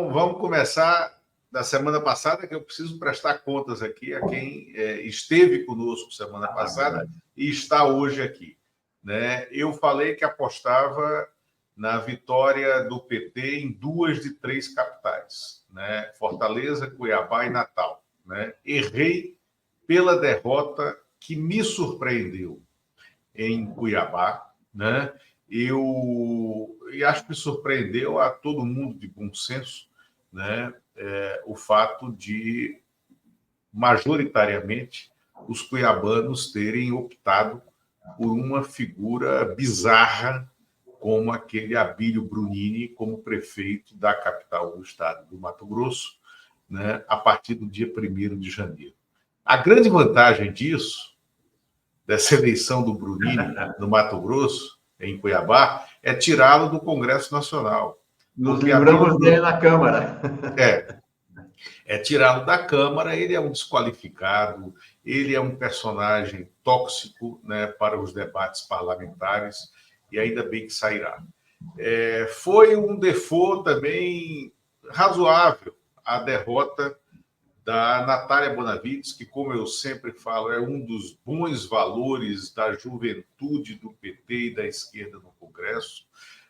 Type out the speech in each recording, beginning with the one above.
Vamos começar da semana passada, que eu preciso prestar contas aqui a quem esteve conosco semana passada e está hoje aqui. Né? Eu falei que apostava na vitória do PT em 2 de 3 capitais, né? Fortaleza, Cuiabá e Natal. Né? Errei pela derrota que me surpreendeu em Cuiabá, né? E acho que surpreendeu a todo mundo de bom senso, né? O fato de, majoritariamente, os cuiabanos terem optado por uma figura bizarra como aquele Abílio Brunini como prefeito da capital do estado do Mato Grosso, né? A partir do dia 1º de janeiro. A grande vantagem disso, dessa eleição do Brunini no Mato Grosso, em Cuiabá, é tirá-lo do Congresso Nacional. Nos livramos dele na Câmara. É tirá-lo da Câmara, ele é um desqualificado, ele é um personagem tóxico, né, para os debates parlamentares, e ainda bem que sairá. Foi um default também razoável a derrota da Natália Bonavides, que, como eu sempre falo, é um dos bons valores da juventude do PT e da esquerda no Congresso.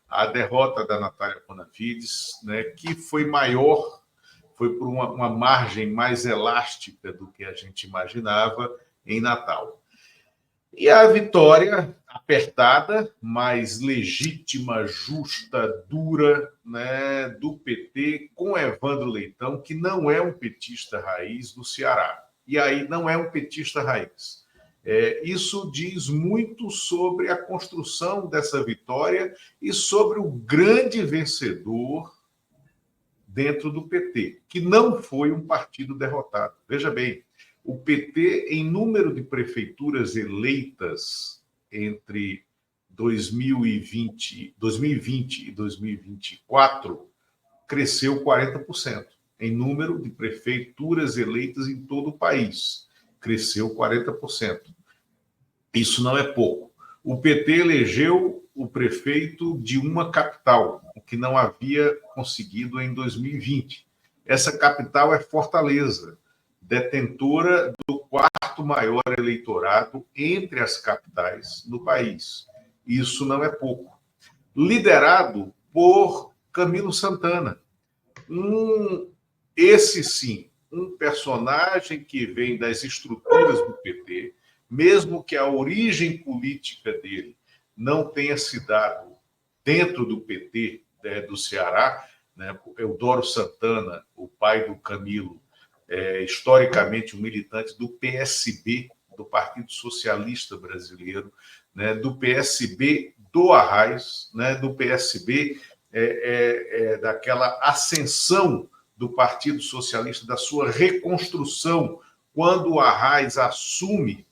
A derrota da Natália Bonavides, né, que foi maior, foi por uma margem mais elástica do que a gente imaginava em Natal. E a vitória apertada, mas legítima, justa, dura, né, do PT com Evandro Leitão, que não é um petista raiz do Ceará. E aí não é um petista raiz. Isso diz muito sobre a construção dessa vitória e sobre o grande vencedor dentro do PT, que não foi um partido derrotado. Veja bem, o PT, em número de prefeituras eleitas entre 2020 e 2024, cresceu 40%. Em número de prefeituras eleitas em todo o país, cresceu 40%. Isso não é pouco. O PT elegeu o prefeito de uma capital, o que não havia conseguido em 2020. Essa capital é Fortaleza, detentora do 4º maior eleitorado entre as capitais do país. Isso não é pouco. Liderado por Camilo Santana. Esse sim, um personagem que vem das estruturas do PT, mesmo que a origem política dele não tenha se dado dentro do PT, do Ceará, né? Eudoro Santana, o pai do Camilo, historicamente um militante do PSB, do Partido Socialista Brasileiro, né? Do PSB do Arraiz, né? Do PSB daquela ascensão do Partido Socialista, da sua reconstrução, quando o Arraiz assume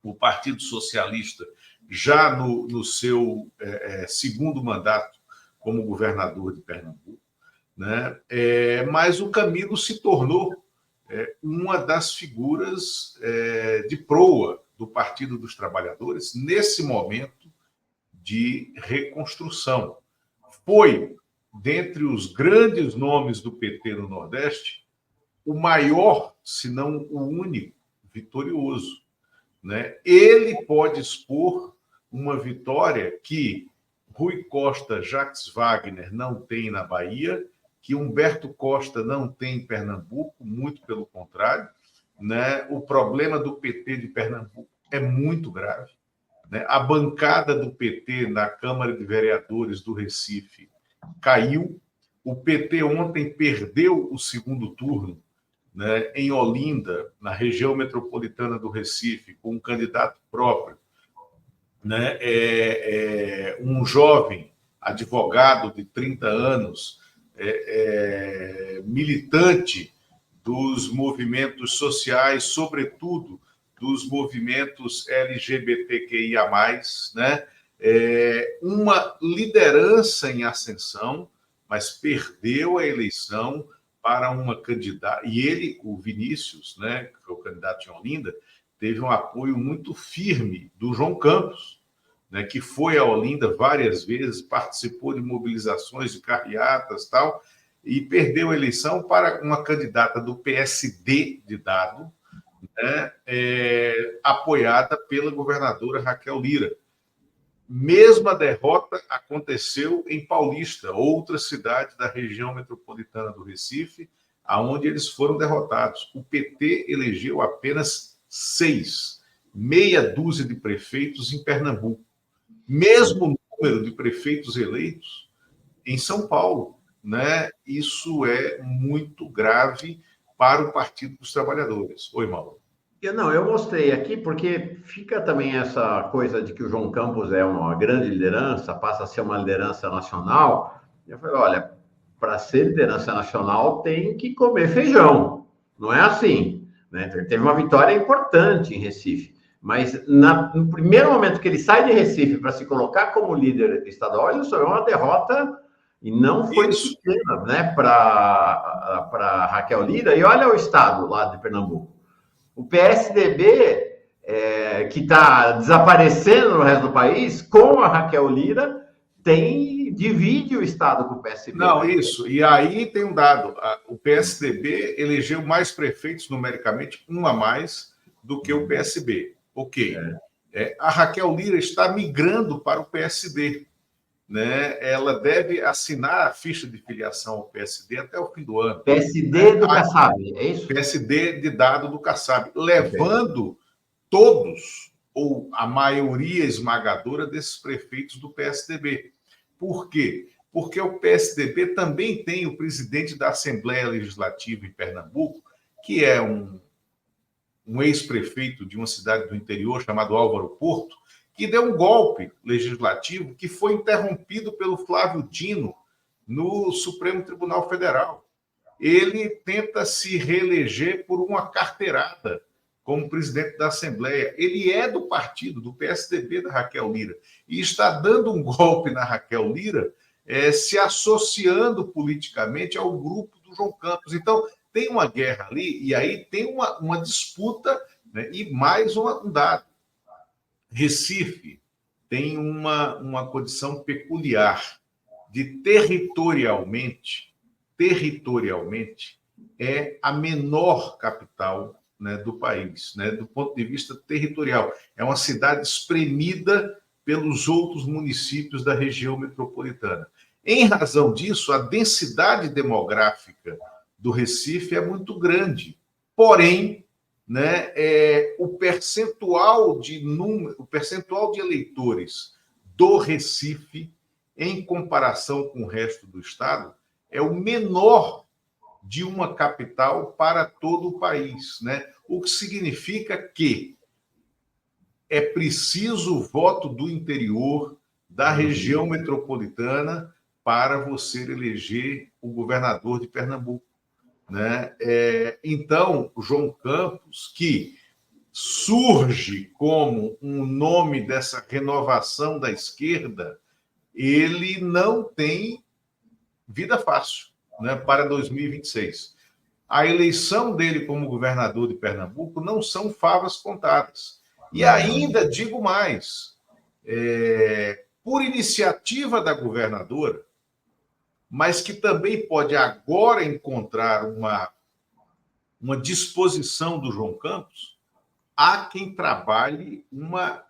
o Partido Socialista já no seu segundo mandato como governador de Pernambuco, né? Mas o Camilo se tornou uma das figuras de proa do Partido dos Trabalhadores nesse momento de reconstrução. Foi, dentre os grandes nomes do PT no Nordeste, o maior, se não o único, vitorioso. Né? Ele pode expor uma vitória que Rui Costa, Jacques Wagner não tem na Bahia, que Humberto Costa não tem em Pernambuco, muito pelo contrário. Né? O problema do PT de Pernambuco é muito grave. Né? A bancada do PT na Câmara de Vereadores do Recife caiu. O PT ontem perdeu o segundo turno, né, em Olinda, na região metropolitana do Recife, com um candidato próprio, né, um jovem advogado de 30 anos, militante dos movimentos sociais, sobretudo dos movimentos LGBTQIA+, né, uma liderança em ascensão, mas perdeu a eleição para uma candidata. E ele, o Vinícius, né, que é o candidato em Olinda, teve um apoio muito firme do João Campos, né, que foi a Olinda várias vezes, participou de mobilizações, de carreatas e tal, e perdeu a eleição para uma candidata do PSD de Dado, né, apoiada pela governadora Raquel Lira. Mesma derrota aconteceu em Paulista, outra cidade da região metropolitana do Recife, aonde eles foram derrotados. O PT elegeu apenas 6, meia dúzia de prefeitos em Pernambuco. Mesmo número de prefeitos eleitos em São Paulo, né? Isso é muito grave para o Partido dos Trabalhadores. Oi, Mauro. Eu mostrei aqui porque fica também essa coisa de que o João Campos é uma grande liderança, passa a ser uma liderança nacional. Eu falei, olha, para ser liderança nacional tem que comer feijão. Não é assim, né? Ele teve uma vitória importante em Recife, mas no primeiro momento que ele sai de Recife para se colocar como líder estadual, ele sofreu uma derrota e não foi pequena, né, para Raquel Lira. E olha o estado lá de Pernambuco. O PSDB, que está desaparecendo no resto do país, com a Raquel Lira, divide o Estado com o PSDB. Não, isso. E aí tem um dado. O PSDB elegeu mais prefeitos, numericamente, um a mais, do que o PSB. Ok. A Raquel Lira está migrando para o PSD. Né? Ela deve assinar a ficha de filiação ao PSD até o fim do ano. PSD do Kassab, é isso? PSD de Dado do Kassab, levando todos, ou a maioria esmagadora desses prefeitos do PSDB. Por quê? Porque o PSDB também tem o presidente da Assembleia Legislativa em Pernambuco, que é um ex-prefeito de uma cidade do interior chamado Álvaro Porto, que deu um golpe legislativo que foi interrompido pelo Flávio Dino no Supremo Tribunal Federal. Ele tenta se reeleger por uma carteirada como presidente da Assembleia. Ele é do partido, do PSDB da Raquel Lira, e está dando um golpe na Raquel Lira, se associando politicamente ao grupo do João Campos. Então, tem uma guerra ali, e aí tem uma disputa, né? E mais um dado. Recife tem uma condição peculiar de territorialmente, é a menor capital, né, do país, né, do ponto de vista territorial. É uma cidade espremida pelos outros municípios da região metropolitana. Em razão disso, a densidade demográfica do Recife é muito grande. Porém, né, o percentual de eleitores do Recife, em comparação com o resto do estado, é o menor de uma capital para todo o país, né? O que significa que é preciso o voto do interior, da região metropolitana, para você eleger o governador de Pernambuco, né? Então, o João Campos, que surge como um nome dessa renovação da esquerda, ele não tem vida fácil, né, para 2026. A eleição dele como governador de Pernambuco não são favas contadas. E ainda digo mais, por iniciativa da governadora, mas que também pode agora encontrar uma disposição do João Campos, há quem trabalhe uma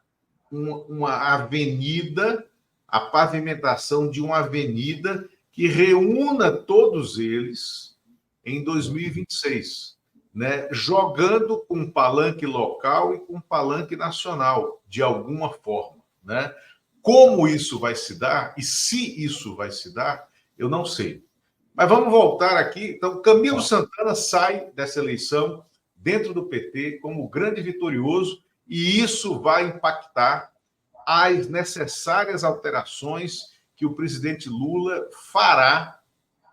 avenida, a pavimentação de uma avenida que reúna todos eles em 2026, né? Jogando com um palanque local e com um palanque nacional, de alguma forma, né? Como isso vai se dar, e se isso vai se dar, eu não sei. Mas vamos voltar aqui. Então, Camilo Santana sai dessa eleição dentro do PT como grande vitorioso, e isso vai impactar as necessárias alterações que o presidente Lula fará,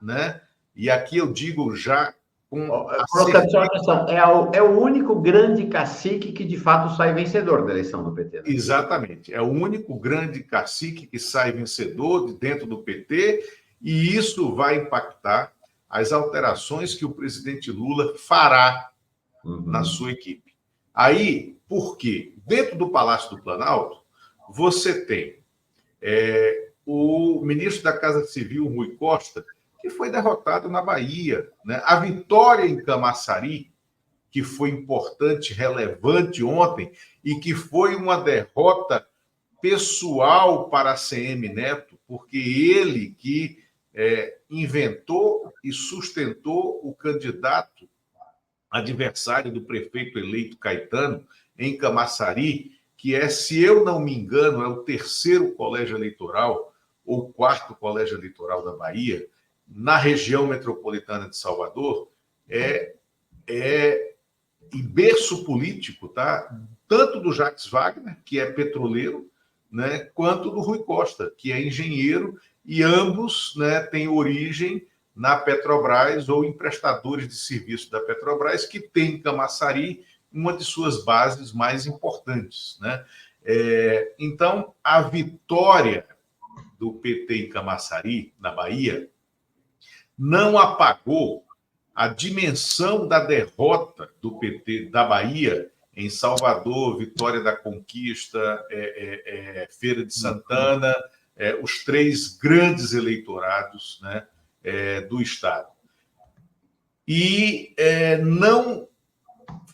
né? E aqui eu digo já colocando só a questão, é o único grande cacique que de fato sai vencedor da eleição do PT. Né? Exatamente, é o único grande cacique que sai vencedor de dentro do PT, e isso vai impactar as alterações que o presidente Lula fará na sua equipe. Aí, por quê? Dentro do Palácio do Planalto, você tem o ministro da Casa Civil, Rui Costa, que foi derrotado na Bahia, né? A vitória em Camaçari, que foi importante, relevante ontem, e que foi uma derrota pessoal para a CM Neto, porque ele que inventou e sustentou o candidato adversário do prefeito eleito Caetano em Camaçari, que é, se eu não me engano, é o terceiro colégio eleitoral ou quarto colégio eleitoral da Bahia, na região metropolitana de Salvador, é em berço político, tá? Tanto do Jacques Wagner, que é petroleiro, né, quanto do Rui Costa, que é engenheiro, e ambos, né, têm origem na Petrobras ou em prestadores de serviço da Petrobras, que tem em Camaçari uma de suas bases mais importantes, né? Então, a vitória do PT em Camaçari, na Bahia, não apagou a dimensão da derrota do PT da Bahia em Salvador, Vitória da Conquista, Feira de Santana, os três grandes eleitorados, né, do Estado. E não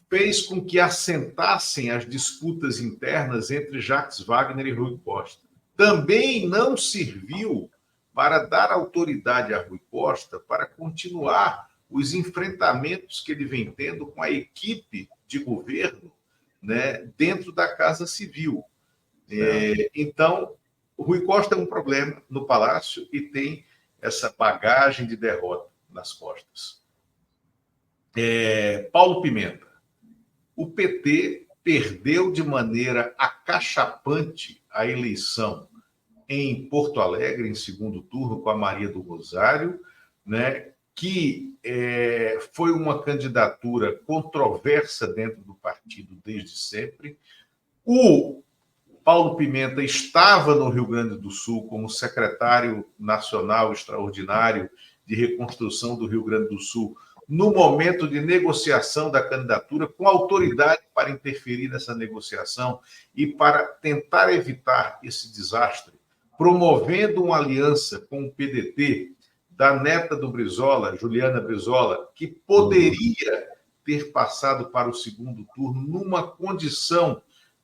fez com que assentassem as disputas internas entre Jacques Wagner e Rui Costa. Também não serviu para dar autoridade a Rui Costa para continuar os enfrentamentos que ele vem tendo com a equipe de governo, né, dentro da Casa Civil. Então, o Rui Costa é um problema no Palácio e tem essa bagagem de derrota nas costas. Paulo Pimenta. O PT perdeu de maneira acachapante a eleição em Porto Alegre, em segundo turno, com a Maria do Rosário, né, que foi uma candidatura controversa dentro do partido desde sempre. O Paulo Pimenta estava no Rio Grande do Sul como secretário nacional extraordinário de reconstrução do Rio Grande do Sul, no momento de negociação da candidatura, com autoridade para interferir nessa negociação e para tentar evitar esse desastre, promovendo uma aliança com o PDT da neta do Brizola, Juliana Brizola, que poderia ter passado para o segundo turno numa condição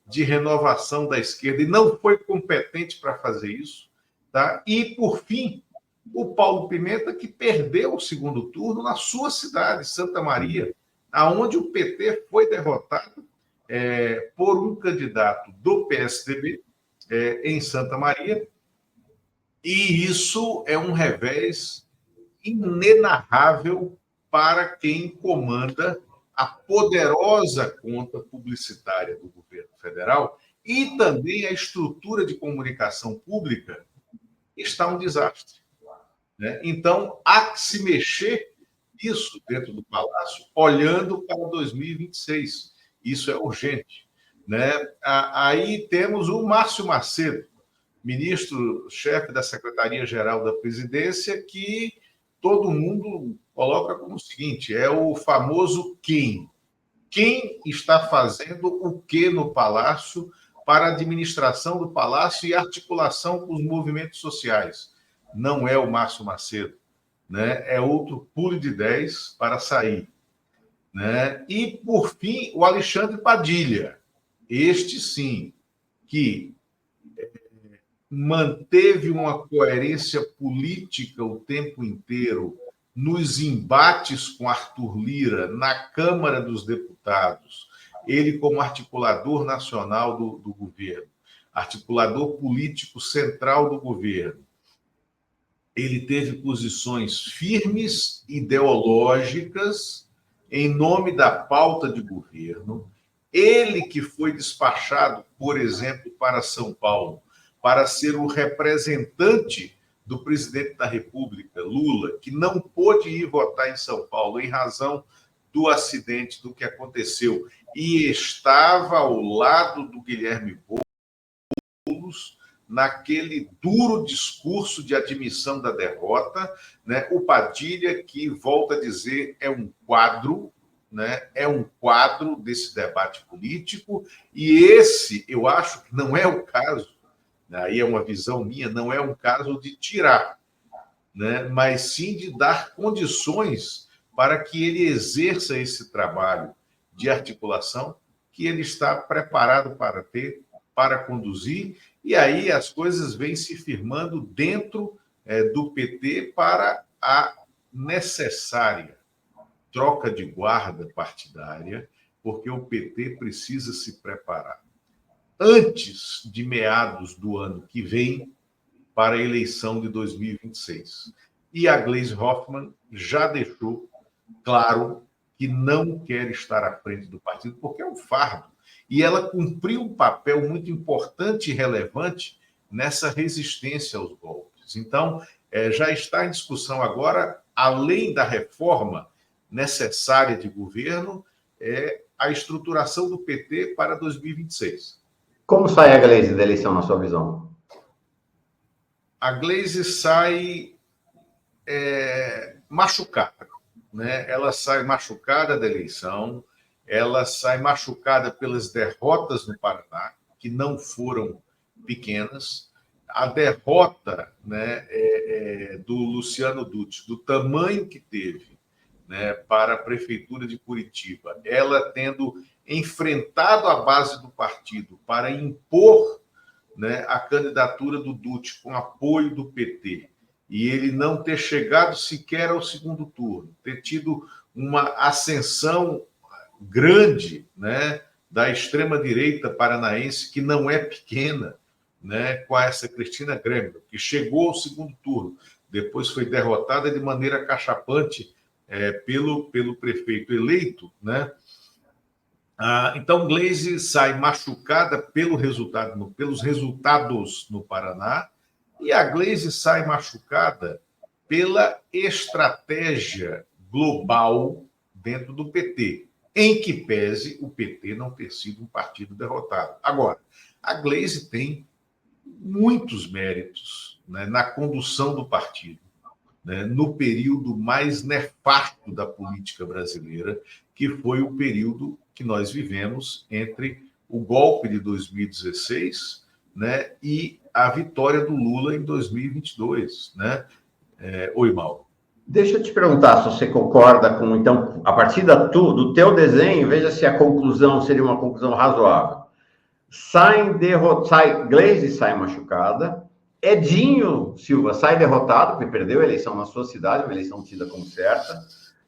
de renovação da esquerda, e não foi competente para fazer isso. Tá? E, por fim, o Paulo Pimenta, que perdeu o segundo turno na sua cidade, Santa Maria, aonde o PT foi derrotado por um candidato do PSDB em Santa Maria, e isso é um revés inenarrável para quem comanda a poderosa conta publicitária do governo federal, e também a estrutura de comunicação pública está um desastre. Né? Então, há que se mexer isso dentro do Palácio, olhando para 2026. Isso é urgente. Né? Aí temos o Márcio Macedo, ministro-chefe da Secretaria-Geral da Presidência, que todo mundo coloca como o seguinte: é o famoso quem. Quem está fazendo o que no Palácio para a administração do Palácio e articulação com os movimentos sociais? Não é o Márcio Macedo, né? É outro pulo de 10 para sair. Né? E, por fim, o Alexandre Padilha. Este, sim, que manteve uma coerência política o tempo inteiro nos embates com Arthur Lira na Câmara dos Deputados, ele como articulador nacional do governo, articulador político central do governo. Ele teve posições firmes, ideológicas, em nome da pauta de governo. Ele que foi despachado, por exemplo, para São Paulo, para ser o representante do presidente da República, Lula, que não pôde ir votar em São Paulo em razão do acidente, do que aconteceu, e estava ao lado do Guilherme Boulos naquele duro discurso de admissão da derrota, né? O Padilha, que, volta a dizer, é um quadro, né? É um quadro desse debate político, e esse, eu acho que não é o caso, aí é uma visão minha, não é um caso de tirar. né? Mas sim de dar condições para que ele exerça esse trabalho de articulação que ele está preparado para ter, para conduzir, e aí as coisas vêm se firmando dentro do PT para a necessária troca de guarda partidária, porque o PT precisa se preparar antes de meados do ano que vem para a eleição de 2026. E a Gleisi Hoffmann já deixou claro que não quer estar à frente do partido, porque é um fardo. E ela cumpriu um papel muito importante e relevante nessa resistência aos golpes. Então, já está em discussão agora, além da reforma necessária de governo, a estruturação do PT para 2026. Como sai a Gleisi da eleição, na sua visão? A Gleisi sai machucada, né? Ela sai machucada da eleição, ela sai machucada pelas derrotas no Paraná, que não foram pequenas. A derrota, né, do Luciano Dutti, do tamanho que teve, né, para a Prefeitura de Curitiba, ela tendo enfrentado a base do partido para impor, né, a candidatura do Dutti com apoio do PT, e ele não ter chegado sequer ao segundo turno, ter tido uma ascensão grande, né, da extrema-direita paranaense, que não é pequena, né, com essa Cristina Grêmio, que chegou ao segundo turno, depois foi derrotada de maneira cachapante pelo prefeito eleito, né? Então, Gleisi sai machucada pelos resultados no Paraná, e a Gleisi sai machucada pela estratégia global dentro do PT, em que pese o PT não ter sido um partido derrotado. Agora, a Gleisi tem muitos méritos, né, na condução do partido, né, no período mais nefasto da política brasileira, que foi o período que nós vivemos entre o golpe de 2016, né, e a vitória do Lula em 2022. Né? Oi, Mauro. Deixa eu te perguntar se você concorda com, então, a partir do teu desenho, veja se a conclusão seria uma conclusão razoável. Gleisi sai machucada, Edinho Silva sai derrotado, porque perdeu a eleição na sua cidade, uma eleição tida como certa.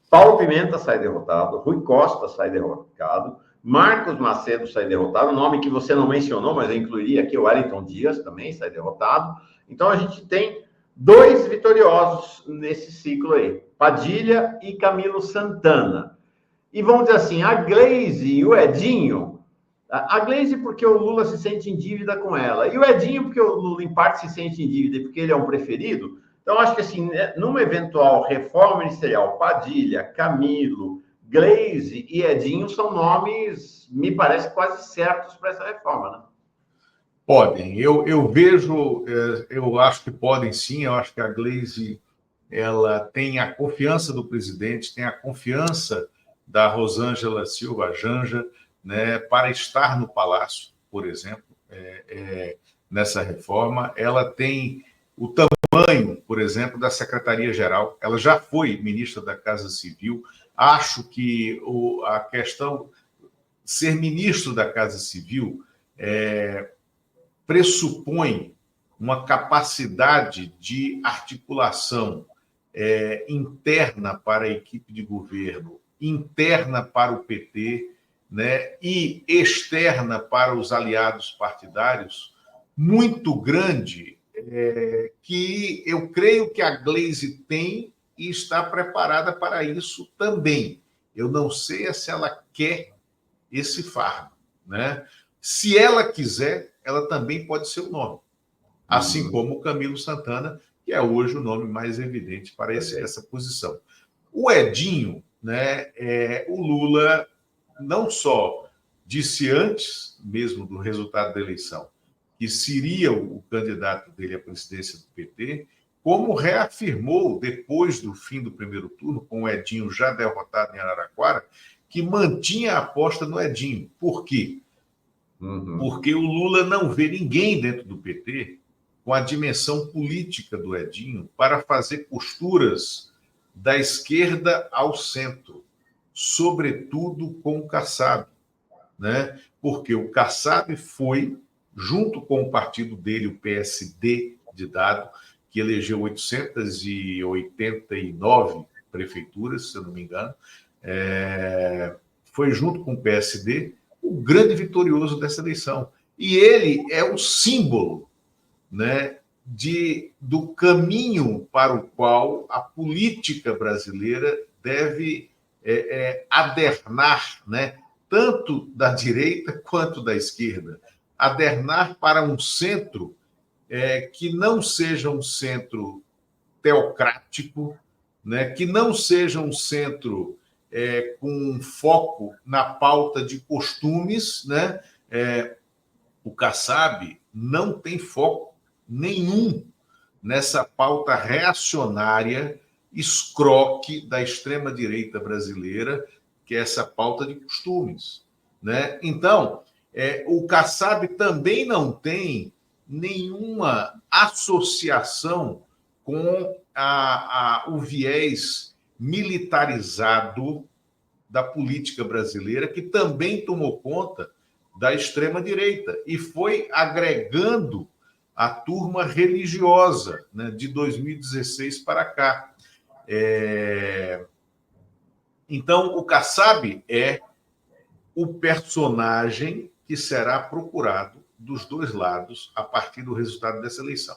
Paulo Pimenta sai derrotado, Rui Costa sai derrotado, Marcos Macedo sai derrotado, nome que você não mencionou, mas eu incluiria aqui, o Wellington Dias também sai derrotado. Então, a gente tem 2 vitoriosos nesse ciclo aí, Padilha e Camilo Santana. E vamos dizer assim, a Gleisi e o Edinho, a Gleisi porque o Lula se sente em dívida com ela, e o Edinho porque o Lula, em parte, se sente em dívida porque ele é um preferido. Então, acho que, assim, numa eventual reforma ministerial, Padilha, Camilo, Gleisi e Edinho são nomes, me parece, quase certos para essa reforma, né? Podem. Eu vejo, eu acho que podem sim, eu acho que a Gleisi ela tem a confiança do presidente, tem a confiança da Rosângela Silva, a Janja, né, para estar no Palácio, por exemplo, nessa reforma. Ela tem o tamanho, por exemplo, da Secretaria-Geral. Ela já foi ministra da Casa Civil. Acho que a questão ser ministro da Casa Civil pressupõe uma capacidade de articulação interna para a equipe de governo, interna para o PT, né, e externa para os aliados partidários, muito grande, que eu creio que a Gleisi tem e está preparada para isso também. Eu não sei se ela quer esse fardo, né? Se ela quiser, ela também pode ser o nome, assim como o Camilo Santana, que é hoje o nome mais evidente para essa posição. O Edinho, né, o Lula não só disse antes mesmo do resultado da eleição que seria o candidato dele à presidência do PT, como reafirmou depois do fim do primeiro turno, com o Edinho já derrotado em Araraquara, que mantinha a aposta no Edinho. Por quê? Porque o Lula não vê ninguém dentro do PT com a dimensão política do Edinho para fazer costuras da esquerda ao centro, sobretudo com o Kassab, né? Porque o Kassab foi, junto com o partido dele, o PSD de Dado, que elegeu 889 prefeituras, se eu não me engano, foi junto com o PSD o grande vitorioso dessa eleição. E ele é o símbolo, né, do caminho para o qual a política brasileira deve adernar, né, tanto da direita quanto da esquerda, adernar para um centro que não seja um centro teocrático, né, que não seja um centro com foco na pauta de costumes, né? O Kassab não tem foco nenhum nessa pauta reacionária, escroque da extrema-direita brasileira, que é essa pauta de costumes, né? Então, o Kassab também não tem nenhuma associação com o viés militarizado da política brasileira, que também tomou conta da extrema-direita e foi agregando a turma religiosa, né, de 2016 para cá. Então, o Kassab é o personagem que será procurado dos dois lados a partir do resultado dessa eleição.